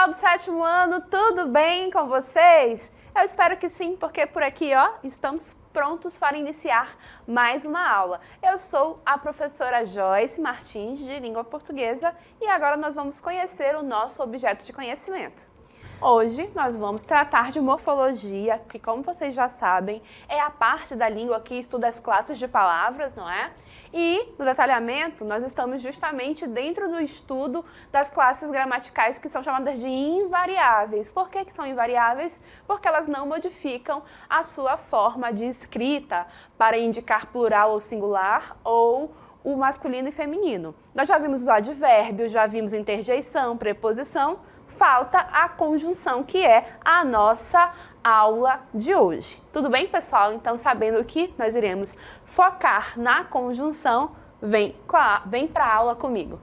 pessoal do sétimo ano, tudo bem com vocês? Eu espero que sim, porque por aqui, estamos prontos para iniciar mais uma aula. Eu sou a professora Joyce Martins, de Língua Portuguesa, e agora nós vamos conhecer o nosso objeto de conhecimento. Hoje nós vamos tratar de morfologia, que, como vocês já sabem, é a parte da língua que estuda as classes de palavras, não é? E no detalhamento nós estamos justamente dentro do estudo das classes gramaticais que são chamadas de invariáveis. Por que são invariáveis? Porque elas não modificam a sua forma de escrita para indicar plural ou singular ou o masculino e feminino. Nós já vimos os advérbios, já vimos interjeição, preposição, falta a conjunção, que é a nossa aula de hoje. Tudo bem, pessoal? Então, sabendo que nós iremos focar na conjunção, vem para a aula comigo.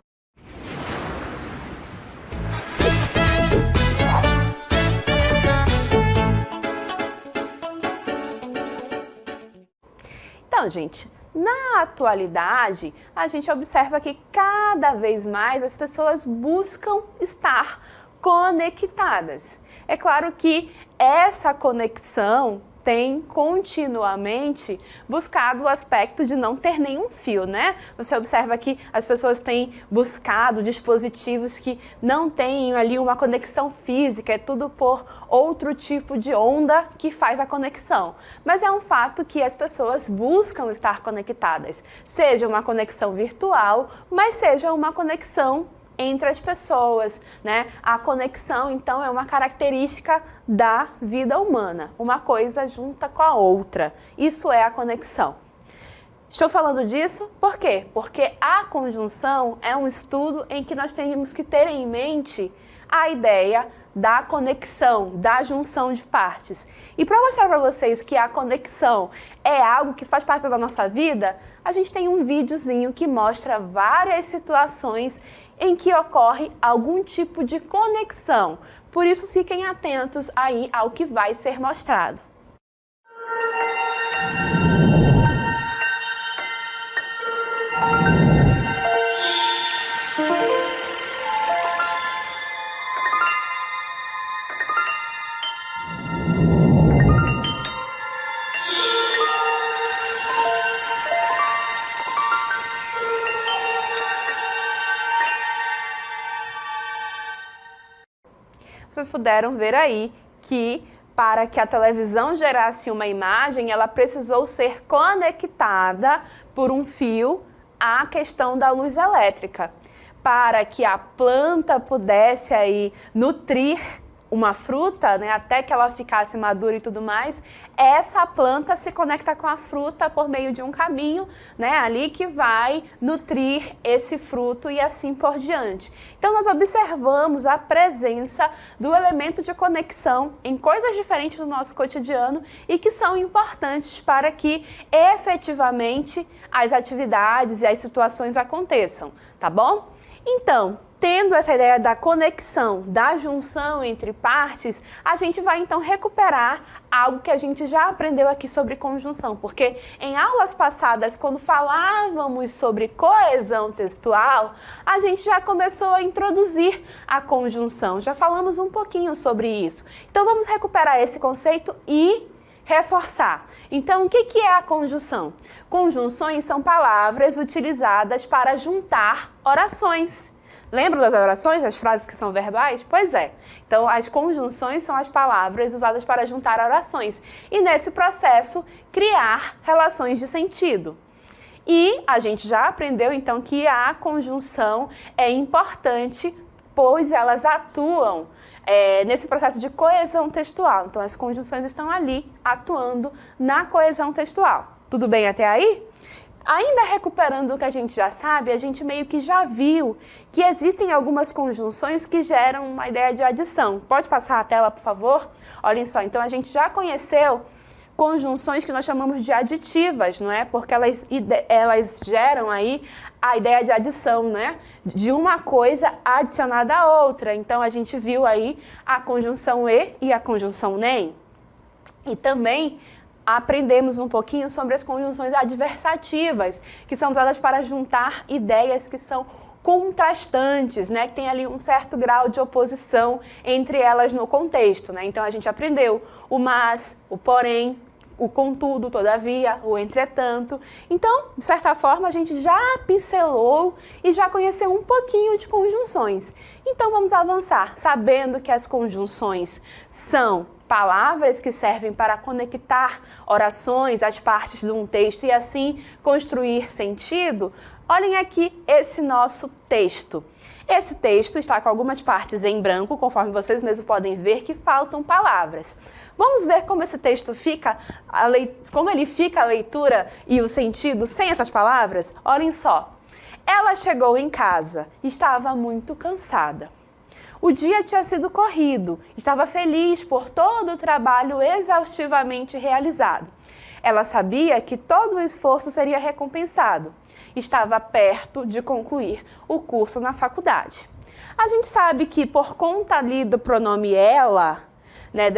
Então, gente, na atualidade, a gente observa que cada vez mais as pessoas buscam estar conectadas. É claro que essa conexão tem continuamente buscado o aspecto de não ter nenhum fio, né? Você observa que as pessoas têm buscado dispositivos que não têm ali uma conexão física, é tudo por outro tipo de onda que faz a conexão. Mas é um fato que as pessoas buscam estar conectadas, seja uma conexão virtual, mas seja uma conexão entre as pessoas, né? A conexão, então, é uma característica da vida humana. Uma coisa junta com a outra. Isso é a conexão. Estou falando disso por quê? Porque a conjunção é um estudo em que nós temos que ter em mente a ideia da conexão, da junção de partes. E para mostrar para vocês que a conexão é algo que faz parte da nossa vida, a gente tem um videozinho que mostra várias situações em que ocorre algum tipo de conexão. Por isso, fiquem atentos aí ao que vai ser mostrado. Vocês puderam ver aí que para que a televisão gerasse uma imagem, ela precisou ser conectada por um fio à questão da luz elétrica. Para que a planta pudesse aí nutrir uma fruta, né, até que ela ficasse madura e tudo mais, essa planta se conecta com a fruta por meio de um caminho, né, ali que vai nutrir esse fruto e assim por diante. Então nós observamos a presença do elemento de conexão em coisas diferentes do nosso cotidiano e que são importantes para que efetivamente as atividades e as situações aconteçam, tá bom? Então, tendo essa ideia da conexão, da junção entre partes, a gente vai então recuperar algo que a gente já aprendeu aqui sobre conjunção, porque em aulas passadas, quando falávamos sobre coesão textual, a gente já começou a introduzir a conjunção, já falamos um pouquinho sobre isso. Então vamos recuperar esse conceito e reforçar. Então, o que é a conjunção? Conjunções são palavras utilizadas para juntar orações. Lembram das orações, as frases que são verbais? Pois é. Então, as conjunções são as palavras usadas para juntar orações. E, nesse processo, criar relações de sentido. E a gente já aprendeu, então, que a conjunção é importante, pois elas atuam nesse processo de coesão textual. Então, as conjunções estão ali, atuando na coesão textual. Tudo bem até aí? Ainda recuperando o que a gente já sabe, a gente meio que já viu que existem algumas conjunções que geram uma ideia de adição. Pode passar a tela, por favor? Olhem só, então a gente já conheceu conjunções que nós chamamos de aditivas, não é? Porque elas geram aí a ideia de adição, né? De uma coisa adicionada à outra. Então a gente viu aí a conjunção e a conjunção nem. E também aprendemos um pouquinho sobre as conjunções adversativas, que são usadas para juntar ideias que são contrastantes, né? Que tem ali um certo grau de oposição entre elas no contexto, né? Então a gente aprendeu o mas, o porém, o contudo, todavia, o entretanto. Então, de certa forma, a gente já pincelou e já conheceu um pouquinho de conjunções. Então vamos avançar, sabendo que as conjunções são palavras que servem para conectar orações às partes de um texto e assim construir sentido. Olhem aqui esse nosso texto. Esse texto está com algumas partes em branco, conforme vocês mesmos podem ver que faltam palavras. Vamos ver como esse texto fica, como ele fica a leitura e o sentido sem essas palavras? Olhem só. Ela chegou em casa, estava muito cansada. O dia tinha sido corrido, estava feliz por todo o trabalho exaustivamente realizado. Ela sabia que todo o esforço seria recompensado. Estava perto de concluir o curso na faculdade. A gente sabe que por conta ali do pronome ela, né,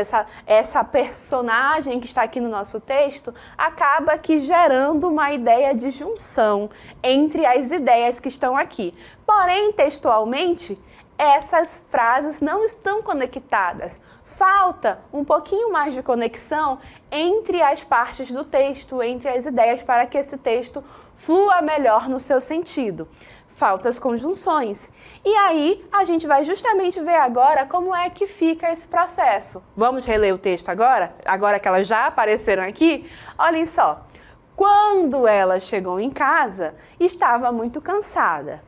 essa personagem que está aqui no nosso texto, acaba aqui gerando uma ideia de junção entre as ideias que estão aqui. Porém, textualmente, essas frases não estão conectadas. Falta um pouquinho mais de conexão entre as partes do texto, entre as ideias, para que esse texto flua melhor no seu sentido. Faltam as conjunções. E aí, a gente vai justamente ver agora como é que fica esse processo. Vamos reler o texto agora? Agora que elas já apareceram aqui? Olhem só. Quando ela chegou em casa, estava muito cansada.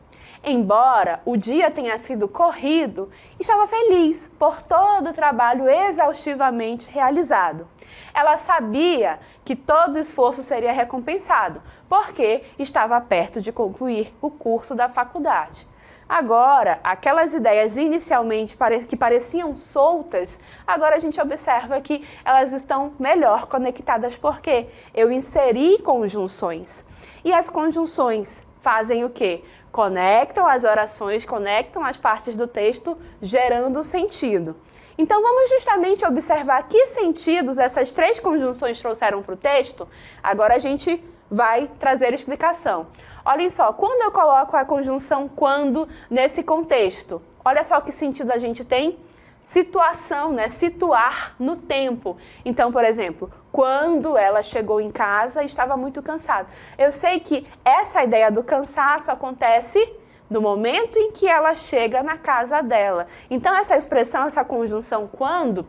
Embora o dia tenha sido corrido, estava feliz por todo o trabalho exaustivamente realizado. Ela sabia que todo o esforço seria recompensado, porque estava perto de concluir o curso da faculdade. Agora, aquelas ideias inicialmente que pareciam soltas, agora a gente observa que elas estão melhor conectadas, porque eu inseri conjunções. E as conjunções fazem o quê? Conectam as orações, conectam as partes do texto, gerando sentido. Então vamos justamente observar que sentidos essas três conjunções trouxeram para o texto. Agora a gente vai trazer explicação. Olhem só, quando eu coloco a conjunção quando nesse contexto, olha só que sentido a gente tem. Situação, né? Situar no tempo. Então, por exemplo, quando ela chegou em casa, estava muito cansada. Eu sei que essa ideia do cansaço acontece no momento em que ela chega na casa dela. Então, essa expressão, essa conjunção quando,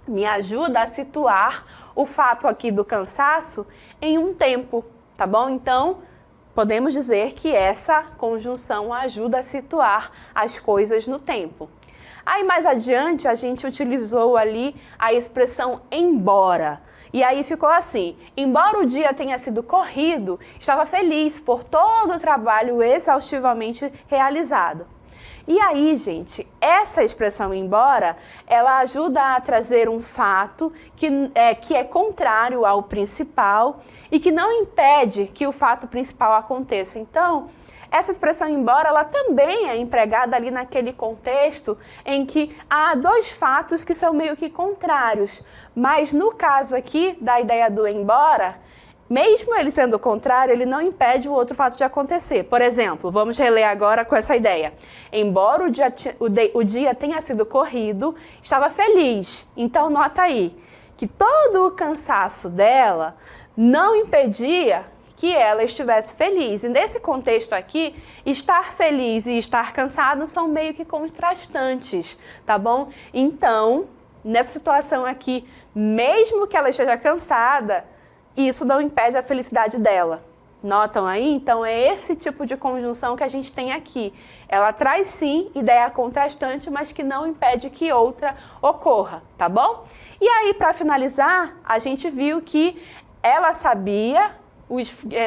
me ajuda a situar o fato aqui do cansaço em um tempo, tá bom? Então, podemos dizer que essa conjunção ajuda a situar as coisas no tempo. Aí mais adiante a gente utilizou ali a expressão embora. E aí ficou assim: embora o dia tenha sido corrido, estava feliz por todo o trabalho exaustivamente realizado. E aí, gente, essa expressão embora, ela ajuda a trazer um fato que é contrário ao principal e que não impede que o fato principal aconteça. Então, essa expressão embora, ela também é empregada ali naquele contexto em que há dois fatos que são meio que contrários. Mas no caso aqui da ideia do embora, mesmo ele sendo contrário, ele não impede o outro fato de acontecer. Por exemplo, vamos reler agora com essa ideia. Embora o dia tenha sido corrido, estava feliz. Então, nota aí que todo o cansaço dela não impedia que ela estivesse feliz. E nesse contexto aqui, estar feliz e estar cansado são meio que contrastantes, tá bom? Então, nessa situação aqui, mesmo que ela esteja cansada, isso não impede a felicidade dela. Notam aí? Então, é esse tipo de conjunção que a gente tem aqui. Ela traz, sim, ideia contrastante, mas que não impede que outra ocorra, tá bom? E aí, para finalizar, a gente viu que ela sabia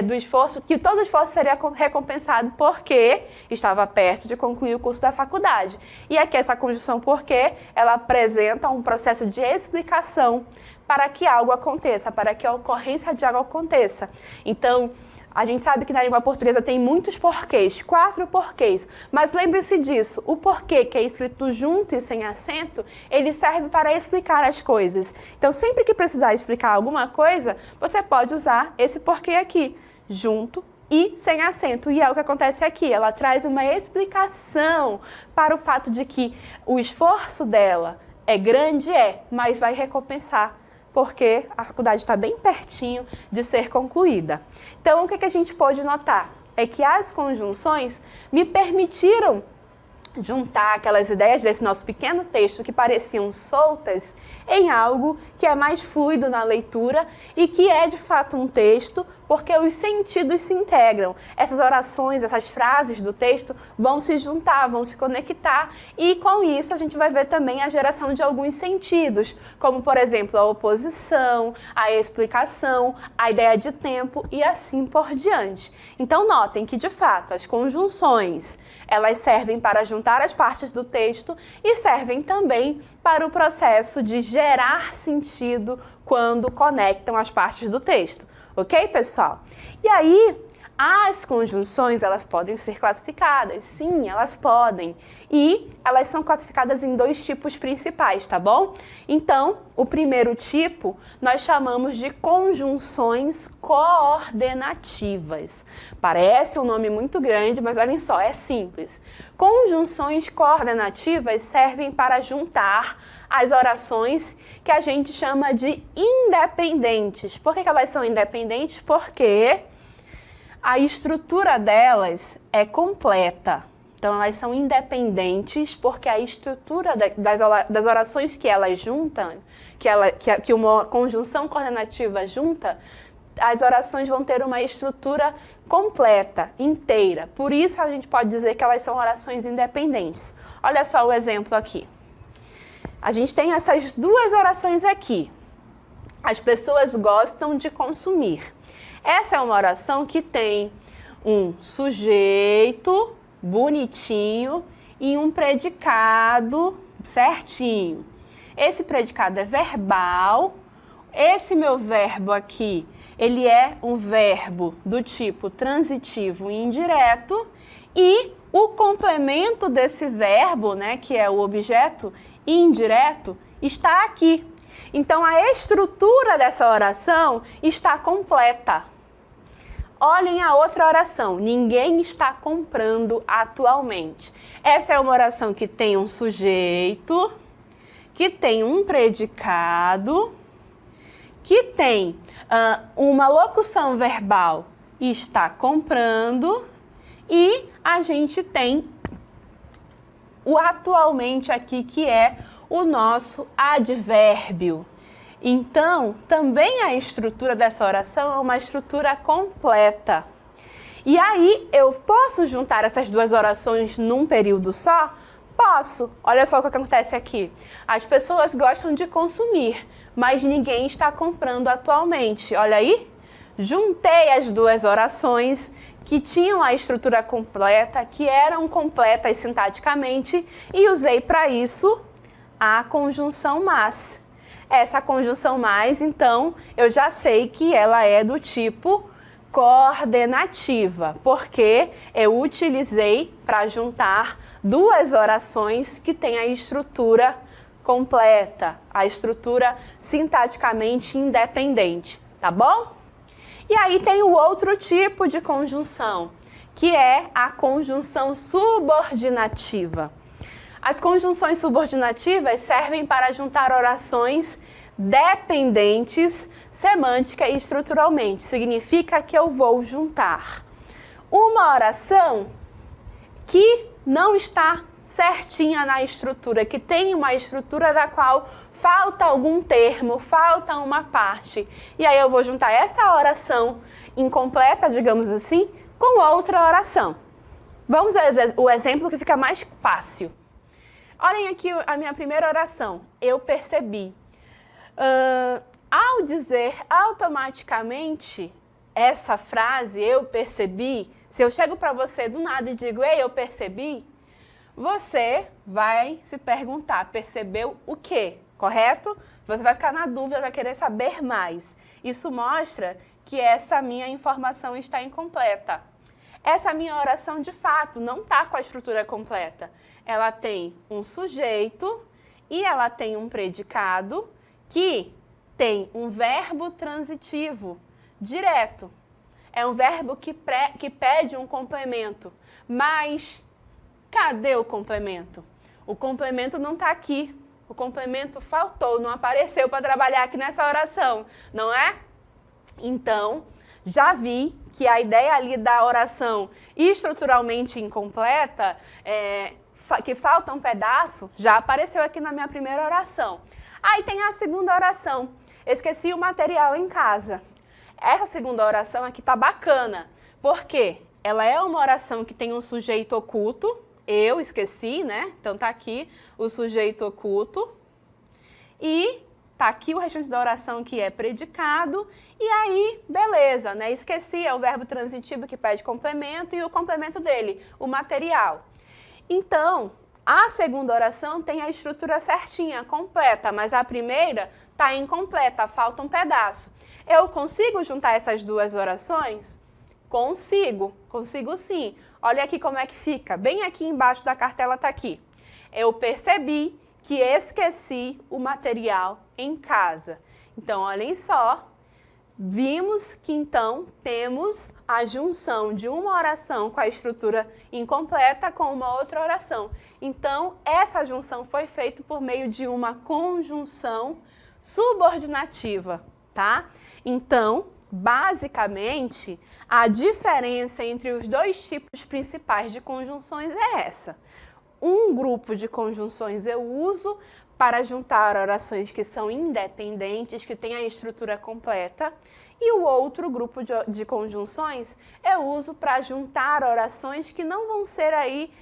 do esforço, que todo esforço seria recompensado porque estava perto de concluir o curso da faculdade. E aqui essa conjunção porque ela apresenta um processo de explicação para que algo aconteça, para que a ocorrência de algo aconteça. Então, a gente sabe que na língua portuguesa tem muitos porquês, 4 porquês, mas lembre-se disso, o porquê que é escrito junto e sem acento, ele serve para explicar as coisas. Então, sempre que precisar explicar alguma coisa, você pode usar esse porquê aqui, junto e sem acento. E é o que acontece aqui. Ela traz uma explicação para o fato de que o esforço dela é grande, mas vai recompensar, porque a faculdade está bem pertinho de ser concluída. Então, o que a gente pode notar? É que as conjunções me permitiram juntar aquelas ideias desse nosso pequeno texto que pareciam soltas em algo que é mais fluido na leitura e que é de fato um texto, porque os sentidos se integram. Essas orações, essas frases do texto vão se juntar, vão se conectar e com isso a gente vai ver também a geração de alguns sentidos, como por exemplo a oposição, a explicação, a ideia de tempo e assim por diante. Então notem que de fato as conjunções elas servem para juntar as partes do texto e servem também para o processo de gerar sentido quando conectam as partes do texto. Ok, pessoal? E aí, as conjunções, elas podem ser classificadas. Sim, elas podem. E elas são classificadas em 2 tipos principais, tá bom? Então, o primeiro tipo, nós chamamos de conjunções coordenativas. Parece um nome muito grande, mas olhem só, é simples. Conjunções coordenativas servem para juntar as orações que a gente chama de independentes. Por que elas são independentes? Porque a estrutura delas é completa. Então, elas são independentes porque a estrutura das orações que elas juntam, que uma conjunção coordenativa junta, as orações vão ter uma estrutura completa, inteira. Por isso, a gente pode dizer que elas são orações independentes. Olha só o exemplo aqui. A gente tem essas 2 orações aqui. As pessoas gostam de consumir. Essa é uma oração que tem um sujeito bonitinho e um predicado certinho. Esse predicado é verbal. Esse meu verbo aqui, ele é um verbo do tipo transitivo e indireto. E o complemento desse verbo, né, que é o objeto indireto, está aqui. Então, a estrutura dessa oração está completa. Olhem a outra oração. Ninguém está comprando atualmente. Essa é uma oração que tem um sujeito, que tem um predicado, que tem uma locução verbal, está comprando, e a gente tem o atualmente aqui, que é o nosso advérbio. Então, também a estrutura dessa oração é uma estrutura completa. E aí, eu posso juntar essas 2 orações num período só? Posso. Olha só o que acontece aqui. As pessoas gostam de consumir, mas ninguém está comprando atualmente. Olha aí. Juntei as 2 orações que tinham a estrutura completa, que eram completas sintaticamente, e usei para isso a conjunção mas. Essa conjunção mais, então, eu já sei que ela é do tipo coordenativa, porque eu utilizei para juntar 2 orações que têm a estrutura completa, a estrutura sintaticamente independente, tá bom? E aí tem o outro tipo de conjunção, que é a conjunção subordinativa. As conjunções subordinativas servem para juntar orações dependentes semântica e estruturalmente. Significa que eu vou juntar uma oração que não está certinha na estrutura, que tem uma estrutura da qual falta algum termo, falta uma parte. E aí eu vou juntar essa oração incompleta, digamos assim, com outra oração. Vamos ao exemplo que fica mais fácil. Olhem aqui a minha primeira oração. Eu percebi. Ao dizer automaticamente essa frase, eu percebi, se eu chego para você do nada e digo, ei, eu percebi, você vai se perguntar, percebeu o quê? Correto? Você vai ficar na dúvida, vai querer saber mais. Isso mostra que essa minha informação está incompleta. Essa minha oração, de fato, não está com a estrutura completa. Ela tem um sujeito e ela tem um predicado que tem um verbo transitivo direto. é um verbo que pede um complemento. Mas cadê o complemento? O complemento não está aqui. O complemento faltou, não apareceu para trabalhar aqui nessa oração, não é? Então, já vi que a ideia ali da oração estruturalmente incompleta, que falta um pedaço, já apareceu aqui na minha primeira oração. Aí tem a segunda oração. Esqueci o material em casa. Essa segunda oração aqui tá bacana. Por quê? Ela é uma oração que tem um sujeito oculto. Eu esqueci, né? Então tá aqui o sujeito oculto. E tá aqui o restante da oração que é predicado. E aí, beleza, né? Esqueci, é o verbo transitivo que pede complemento e o complemento dele, o material. Então, a segunda oração tem a estrutura certinha, completa, mas a primeira tá incompleta, falta um pedaço. Eu consigo juntar essas duas orações? Consigo sim. Olha aqui como é que fica, bem aqui embaixo da cartela tá aqui. Eu percebi que esqueci o material em casa. Então, olhem só, vimos que então temos a junção de uma oração com a estrutura incompleta com uma outra oração. Então, essa junção foi feita por meio de uma conjunção subordinativa, tá? Então, basicamente, a diferença entre os dois tipos principais de conjunções é essa. Um grupo de conjunções eu uso para juntar orações que são independentes, que têm a estrutura completa, e o outro grupo de conjunções eu uso para juntar orações que não vão ser aí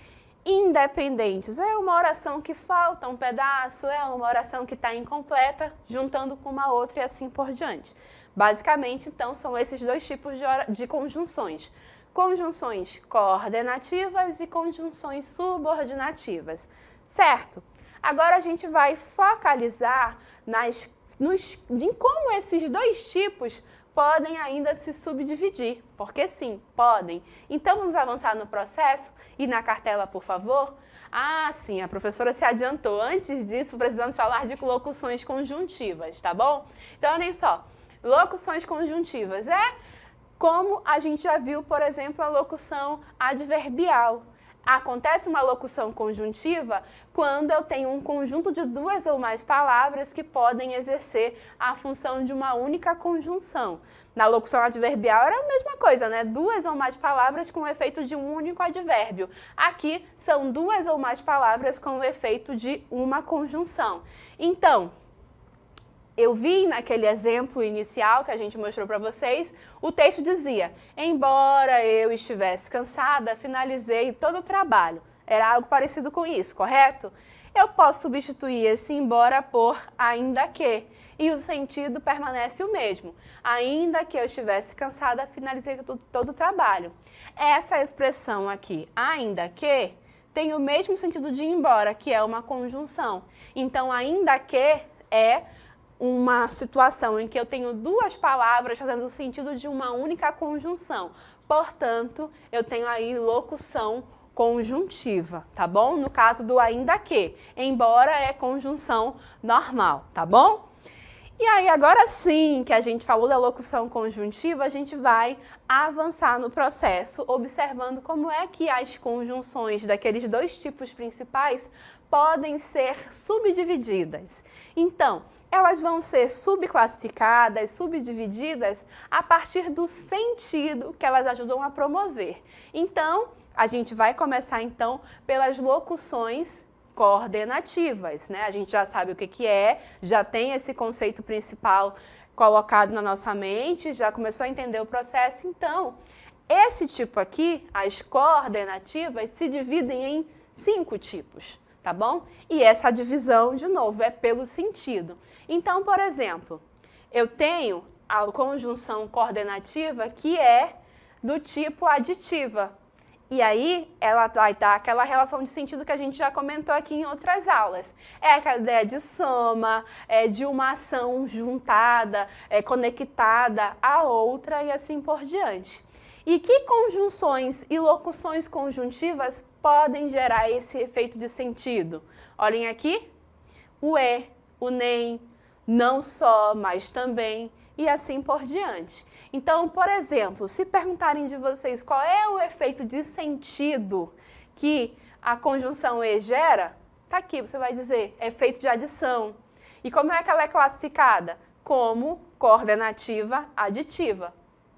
independentes. É uma oração que falta um pedaço, é uma oração que está incompleta, juntando com uma outra e assim por diante. Basicamente, então, são esses dois tipos de conjunções. Conjunções coordenativas e conjunções subordinativas, certo? Agora a gente vai focalizar em como esses dois tipos podem ainda se subdividir, porque sim, podem. Então vamos avançar no processo e na cartela, por favor? Ah, sim, a professora se adiantou. Antes disso, precisamos falar de locuções conjuntivas, tá bom? Então, olhem só, locuções conjuntivas como a gente já viu, por exemplo, a locução adverbial. Acontece uma locução conjuntiva quando eu tenho um conjunto de duas ou mais palavras que podem exercer a função de uma única conjunção. Na locução adverbial era a mesma coisa, né? Duas ou mais palavras com o efeito de um único advérbio. Aqui são duas ou mais palavras com o efeito de uma conjunção. Então, eu vi naquele exemplo inicial que a gente mostrou para vocês, o texto dizia: embora eu estivesse cansada, finalizei todo o trabalho. Era algo parecido com isso, correto? Eu posso substituir esse embora por ainda que, e o sentido permanece o mesmo. Ainda que eu estivesse cansada, finalizei todo o trabalho. Essa expressão aqui, ainda que, tem o mesmo sentido de embora, que é uma conjunção. Então, ainda que é uma situação em que eu tenho duas palavras fazendo o sentido de uma única conjunção. Portanto, eu tenho aí locução conjuntiva, tá bom? No caso do ainda que, embora é conjunção normal, tá bom? E aí, agora sim que a gente falou da locução conjuntiva, a gente vai avançar no processo, observando como é que as conjunções daqueles dois tipos principais podem ser subdivididas. Então, elas vão ser subclassificadas, subdivididas a partir do sentido que elas ajudam a promover. Então, a gente vai começar então pelas locuções coordenativas, né? A gente já sabe o que é, já tem esse conceito principal colocado na nossa mente, já começou a entender o processo. Então, esse tipo aqui, as coordenativas, se dividem em 5 tipos, tá bom? E essa divisão, de novo, é pelo sentido. Então, por exemplo, eu tenho a conjunção coordenativa que é do tipo aditiva. E aí, ela vai dar aquela relação de sentido que a gente já comentou aqui em outras aulas. É aquela ideia de soma, de uma ação juntada, conectada à outra e assim por diante. E que conjunções e locuções conjuntivas podem gerar esse efeito de sentido? Olhem aqui, o e, o nem, não só, mas também, e assim por diante. Então, por exemplo, se perguntarem de vocês qual é o efeito de sentido que a conjunção e gera, tá aqui, você vai dizer efeito de adição. E como é que ela é classificada? Como coordenativa aditiva.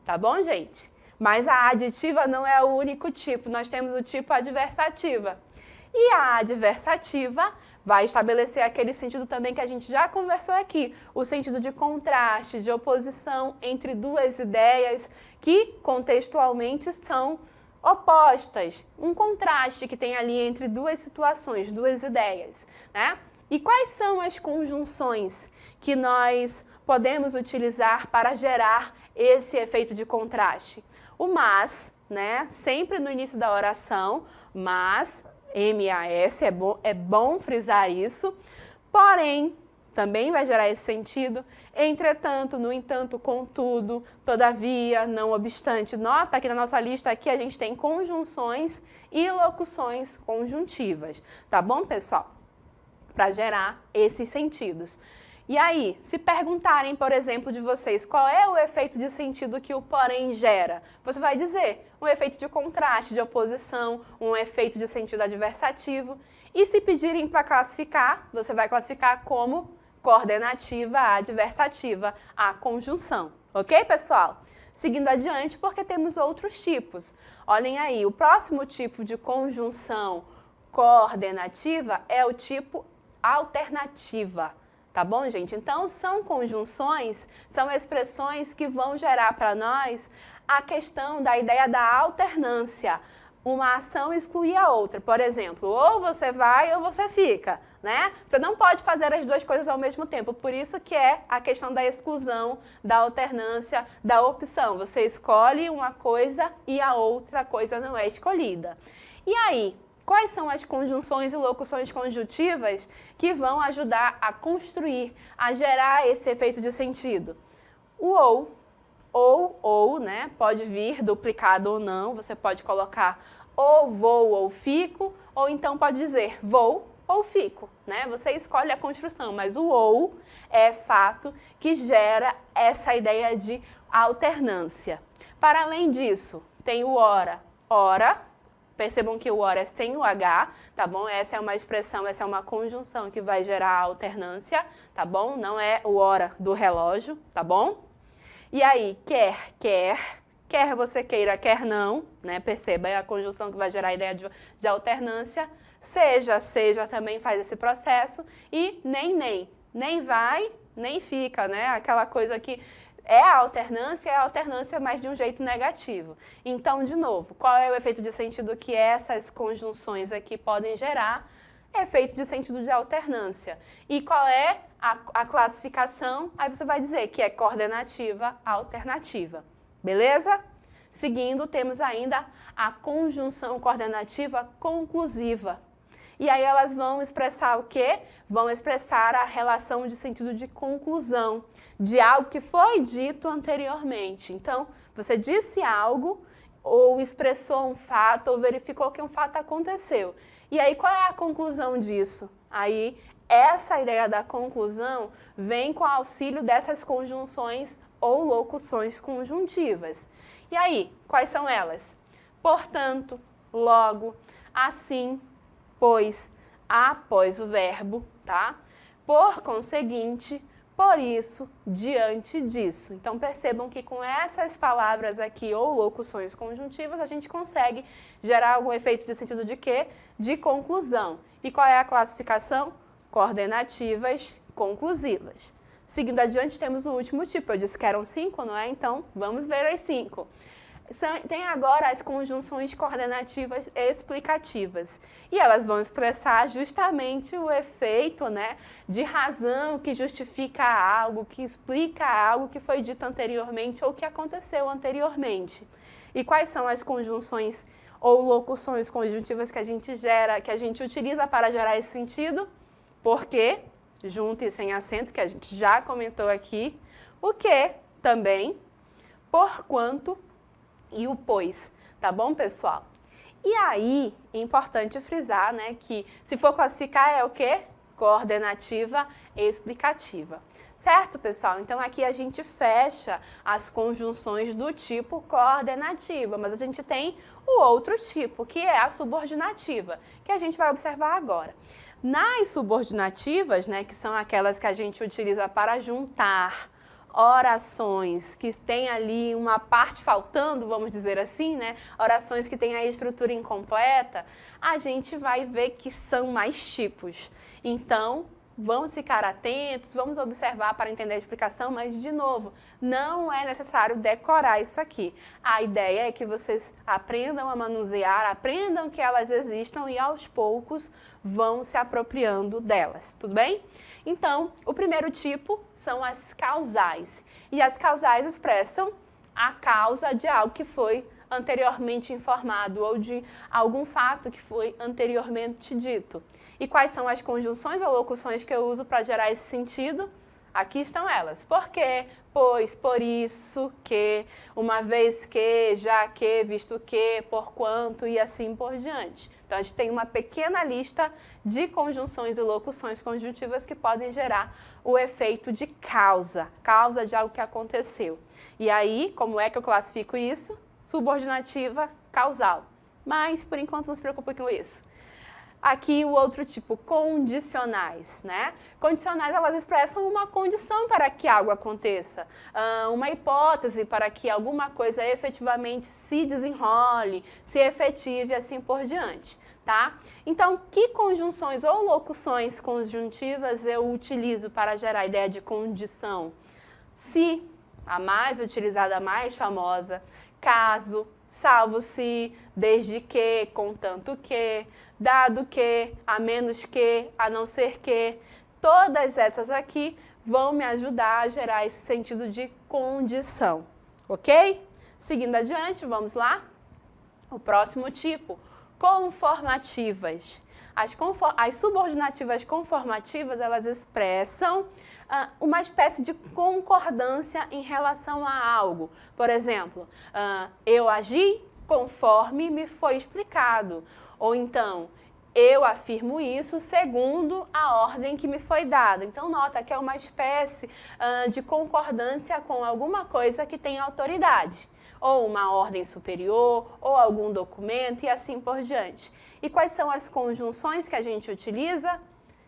Tá bom, gente? Mas a aditiva não é o único tipo, nós temos o tipo adversativa. E a adversativa vai estabelecer aquele sentido também que a gente já conversou aqui, o sentido de contraste, de oposição entre duas ideias que contextualmente são opostas. Um contraste que tem ali entre duas situações, duas ideias, né? E quais são as conjunções que nós podemos utilizar para gerar esse efeito de contraste? O mas, né? Sempre no início da oração, mas, M-A-S, é bom frisar isso. Porém, também vai gerar esse sentido. Entretanto, no entanto, contudo, todavia, não obstante. Nota que na nossa lista aqui a gente tem conjunções e locuções conjuntivas. Tá bom, pessoal? Para gerar esses sentidos. E aí, se perguntarem, por exemplo, de vocês, qual é o efeito de sentido que o porém gera? Você vai dizer um efeito de contraste, de oposição, um efeito de sentido adversativo. E se pedirem para classificar, você vai classificar como coordenativa adversativa, a conjunção. Ok, pessoal? Seguindo adiante, porque temos outros tipos. Olhem aí, o próximo tipo de conjunção coordenativa é o tipo alternativa. Tá bom, gente? Então, são conjunções, são expressões que vão gerar para nós a questão da ideia da alternância. Uma ação exclui a outra. Por exemplo, ou você vai ou você fica, né? Você não pode fazer as duas coisas ao mesmo tempo. Por isso que é a questão da exclusão, da alternância, da opção. Você escolhe uma coisa e a outra coisa não é escolhida. E aí? Quais são as conjunções e locuções conjuntivas que vão ajudar a construir, a gerar esse efeito de sentido? O ou, né? Pode vir duplicado ou não, você pode colocar ou vou ou fico, ou então pode dizer vou ou fico, né? Você escolhe a construção, mas o ou é fato que gera essa ideia de alternância. Para além disso, tem o ora. Ora, percebam que o ora é sem o H, tá bom? Essa é uma expressão, essa é uma conjunção que vai gerar alternância, tá bom? Não é o ora do relógio, tá bom? E aí, quer você queira, quer não, né? Perceba, é a conjunção que vai gerar a ideia de alternância. Seja também faz esse processo. E nem vai, nem fica, né? Aquela coisa que é a alternância, mas de um jeito negativo. Então, de novo, qual é o efeito de sentido que essas conjunções aqui podem gerar? Efeito de sentido de alternância. E qual é a classificação? Aí você vai dizer que é coordenativa alternativa. Beleza? Seguindo, temos ainda a conjunção coordenativa conclusiva. E aí elas vão expressar o quê? Vão expressar a relação de sentido de conclusão, de algo que foi dito anteriormente. Então, você disse algo, ou expressou um fato, ou verificou que um fato aconteceu. E aí, qual é a conclusão disso? Aí, essa ideia da conclusão vem com o auxílio dessas conjunções ou locuções conjuntivas. E aí, quais são elas? Portanto, logo, assim, pois, após o verbo, tá? Por conseguinte, por isso, diante disso. Então, percebam que com essas palavras aqui, ou locuções conjuntivas, a gente consegue gerar algum efeito de sentido de quê? De conclusão. E qual é a classificação? Coordenativas conclusivas. Seguindo adiante, temos o último tipo. Eu disse que eram 5, não é? Então, vamos ver as 5. Tem agora as conjunções coordenativas explicativas. E elas vão expressar justamente o efeito, né, de razão que justifica algo, que explica algo que foi dito anteriormente ou que aconteceu anteriormente. E quais são as conjunções ou locuções conjuntivas que a gente gera, que a gente utiliza para gerar esse sentido? Porque, junto e sem acento, que a gente já comentou aqui, o que também, porquanto e o pois, tá bom, pessoal? E aí, é importante frisar, né, que se for classificar é o quê? Coordenativa e explicativa. Certo, pessoal? Então, aqui a gente fecha as conjunções do tipo coordenativa, mas a gente tem o outro tipo, que é a subordinativa, que a gente vai observar agora. Nas subordinativas, né, que são aquelas que a gente utiliza para juntar orações que tem ali uma parte faltando, vamos dizer assim, né? Orações que têm a estrutura incompleta, a gente vai ver que são mais tipos. Então, vamos ficar atentos, vamos observar para entender a explicação, mas, de novo, não é necessário decorar isso aqui. A ideia é que vocês aprendam a manusear, aprendam que elas existam e, aos poucos, vão se apropriando delas, tudo bem? Então, o primeiro tipo são as causais. E as causais expressam a causa de algo que foi anteriormente informado ou de algum fato que foi anteriormente dito. E quais são as conjunções ou locuções que eu uso para gerar esse sentido? Aqui estão elas. Por quê? Pois, por isso, que, uma vez que, já que, visto que, porquanto e assim por diante. Então, a gente tem uma pequena lista de conjunções e locuções conjuntivas que podem gerar o efeito de causa, causa de algo que aconteceu. E aí, como é que eu classifico isso? Subordinativa, causal. Mas, por enquanto, não se preocupe com isso. Aqui o outro tipo, condicionais, né? Condicionais, elas expressam uma condição para que algo aconteça, uma hipótese para que alguma coisa efetivamente se desenrole, se efetive e assim por diante, tá? Então, que conjunções ou locuções conjuntivas eu utilizo para gerar a ideia de condição? Se, a mais utilizada, a mais famosa, caso, salvo se, desde que, contanto que, dado que, a menos que, a não ser que, todas essas aqui vão me ajudar a gerar esse sentido de condição, ok? Seguindo adiante, vamos lá? O próximo tipo, conformativas. As subordinativas conformativas, elas expressam uma espécie de concordância em relação a algo. Por exemplo, eu agi conforme me foi explicado. Ou então, eu afirmo isso segundo a ordem que me foi dada. Então, nota que é uma espécie de concordância com alguma coisa que tem autoridade. Ou uma ordem superior, ou algum documento e assim por diante. E quais são as conjunções que a gente utiliza?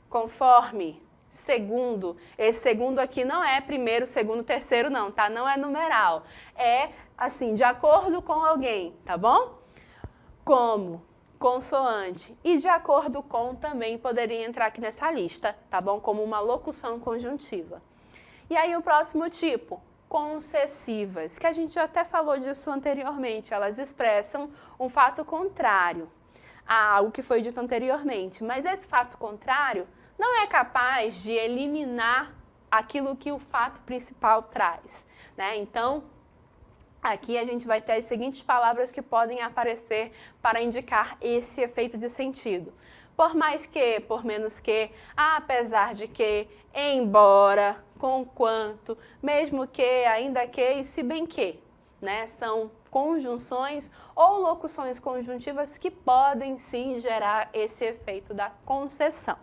Conforme, segundo. Esse segundo aqui não é primeiro, segundo, terceiro não, tá? Não é numeral. É, assim, de acordo com alguém, tá bom? Como, consoante e de acordo com também poderia entrar aqui nessa lista, tá bom? Como uma locução conjuntiva. E aí o próximo tipo, concessivas, que a gente já até falou disso anteriormente. Elas expressam um fato contrário a algo que foi dito anteriormente, mas esse fato contrário não é capaz de eliminar aquilo que o fato principal traz, né? Então, aqui a gente vai ter as seguintes palavras que podem aparecer para indicar esse efeito de sentido. Por mais que, por menos que, apesar de que, embora, conquanto, mesmo que, ainda que e se bem que, né? São conjunções ou locuções conjuntivas que podem sim gerar esse efeito da concessão.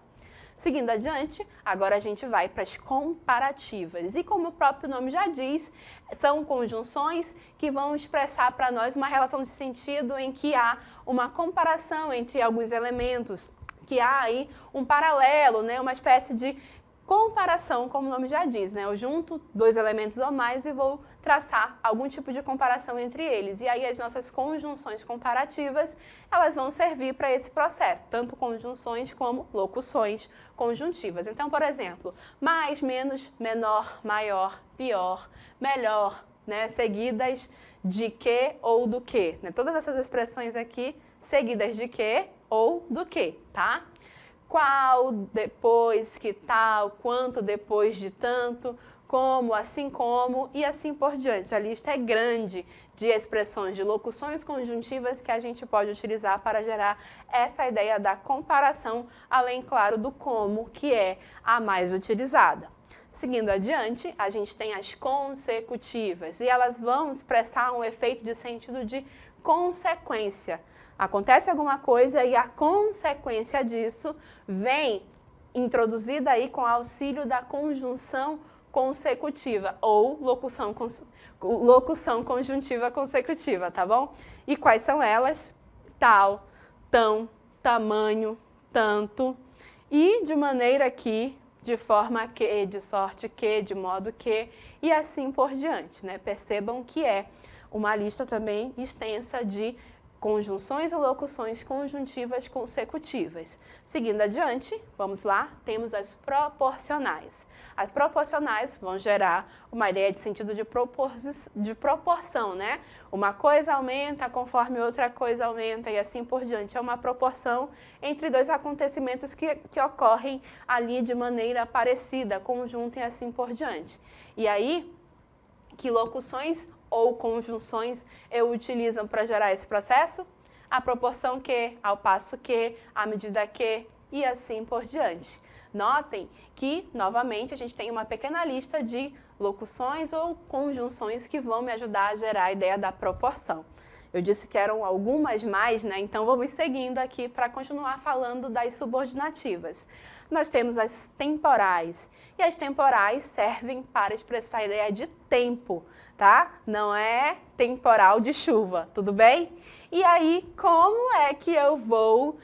Seguindo adiante, agora a gente vai para as comparativas. E como o próprio nome já diz, são conjunções que vão expressar para nós uma relação de sentido em que há uma comparação entre alguns elementos, que há aí um paralelo, né? Uma espécie de comparação, como o nome já diz, né? Eu junto dois elementos ou mais e vou traçar algum tipo de comparação entre eles. E aí as nossas conjunções comparativas, elas vão servir para esse processo, tanto conjunções como locuções conjuntivas. Então, por exemplo, mais, menos, menor, maior, pior, melhor, né? Seguidas de que ou do que, né? Todas essas expressões aqui, seguidas de que ou do que, tá? Qual, depois, que tal, quanto, depois de tanto, como, assim como e assim por diante. A lista é grande de expressões, de locuções conjuntivas que a gente pode utilizar para gerar essa ideia da comparação, além, claro, do como, que é a mais utilizada. Seguindo adiante, a gente tem as consecutivas e elas vão expressar um efeito de sentido de consequência. Acontece alguma coisa e a consequência disso vem introduzida aí com auxílio da conjunção consecutiva ou locução conjuntiva consecutiva, tá bom? E quais são elas? Tal, tão, tamanho, tanto, e de maneira que, de forma que, de sorte que, de modo que, e assim por diante, né? Percebam que é uma lista também extensa de conjunções ou locuções conjuntivas consecutivas. Seguindo adiante, vamos lá, temos as proporcionais. As proporcionais vão gerar uma ideia de sentido de proporção, né? Uma coisa aumenta conforme outra coisa aumenta e assim por diante. É uma proporção entre dois acontecimentos que ocorrem ali de maneira parecida, conjunta e assim por diante. E aí, que locuções ou conjunções eu utilizo para gerar esse processo? A proporção que, ao passo que, à medida que e assim por diante. Notem que, novamente, a gente tem uma pequena lista de locuções ou conjunções que vão me ajudar a gerar a ideia da proporção. Eu disse que eram algumas mais, né? Então vamos seguindo aqui para continuar falando das subordinativas. Nós temos as temporais, e as temporais servem para expressar a ideia de tempo, tá? Não é temporal de chuva, tudo bem? E aí, como é que eu vou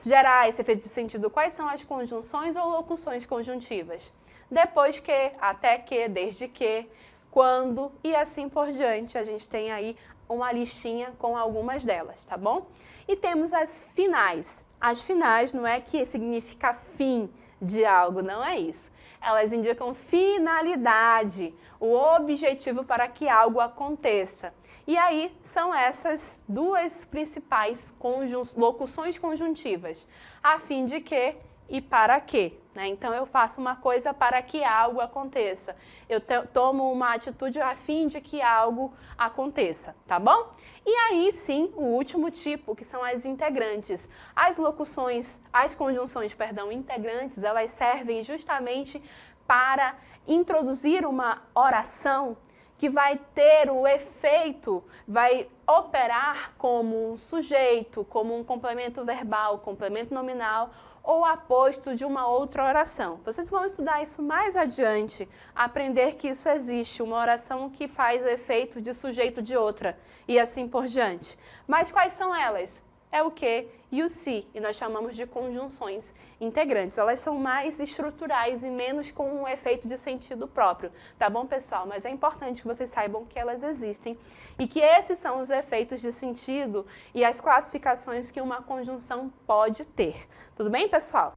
gerar esse efeito de sentido? Quais são as conjunções ou locuções conjuntivas? Depois que, até que, desde que, quando e assim por diante. A gente tem aí uma listinha com algumas delas, tá bom? E temos as finais. As finais não é que significa fim de algo, não é isso. Elas indicam finalidade, o objetivo para que algo aconteça. E aí são essas duas principais locuções conjuntivas, a fim de que e para quê, né? Então eu faço uma coisa para que algo aconteça. Eu tomo uma atitude a fim de que algo aconteça, tá bom? E aí sim, o último tipo, que são as integrantes. As conjunções, integrantes, elas servem justamente para introduzir uma oração que vai ter o efeito, vai operar como um sujeito, como um complemento verbal, complemento nominal ou aposto de uma outra oração. Vocês vão estudar isso mais adiante, aprender que isso existe, uma oração que faz efeito de sujeito de outra e assim por diante. Mas quais são elas? É o que e o se, e nós chamamos de conjunções integrantes. Elas são mais estruturais e menos com um efeito de sentido próprio, tá bom, pessoal? Mas é importante que vocês saibam que elas existem e que esses são os efeitos de sentido e as classificações que uma conjunção pode ter. Tudo bem, pessoal?